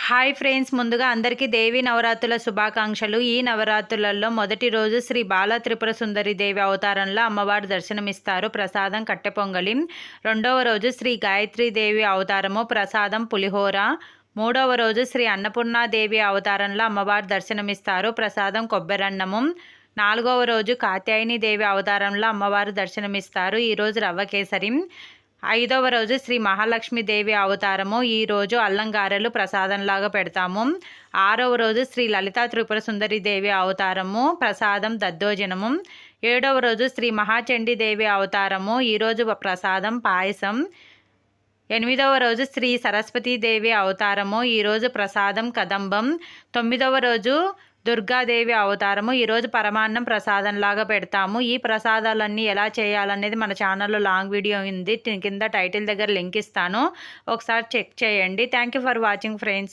Hi friends, ముందుగా అందరికీ దేవి నవరాత్రుల శుభాకాంక్షలు. ఈ నవరాత్రులలో మొదటి రోజు శ్రీ బాల త్రిపుర సుందరి దేవి అవతారంలో అమ్మవారు దర్శనమిస్తారు. ప్రసాదం కట్టె పొంగలి. రెండవ రోజు శ్రీ గాయత్రీ దేవి అవతారము, ప్రసాదం పులిహోర. మూడవ రోజు శ్రీ అన్నపూర్ణాదేవి అవతారంలో అమ్మవారు దర్శనమిస్తారు. ప్రసాదం కొబ్బరన్నము. నాలుగవ రోజు కాత్యాయని దేవి అవతారంలో అమ్మవారు దర్శనమిస్తారు. ఈరోజు రవ్వ కేసరి. ఐదవ రోజు శ్రీ మహాలక్ష్మీదేవి అవతారము. ఈరోజు అల్లంగారెలు ప్రసాదంలాగా పెడతాము. ఆరవ రోజు శ్రీ లలితా త్రిపుర సుందరి దేవి అవతారము, ప్రసాదం దద్దోజనము. ఏడవ రోజు శ్రీ మహాచండీ దేవి అవతారము. ఈరోజు ప్రసాదం పాయసం. ఎనిమిదవ రోజు శ్రీ సరస్వతీదేవి అవతారము. ఈరోజు ప్రసాదం కదంబం. తొమ్మిదవ రోజు దుర్గాదేవి అవతారము. ఈరోజు పరమాన్నం ప్రసాదంలాగా పెడతాము. ఈ ప్రసాదాలన్నీ ఎలా చేయాలనేది మన ఛానల్లో లాంగ్ వీడియో ఉంది, కింద టైటిల్ దగ్గర లింక్ ఇస్తాను, ఒకసారి చెక్ చేయండి. Thank you for watching friends.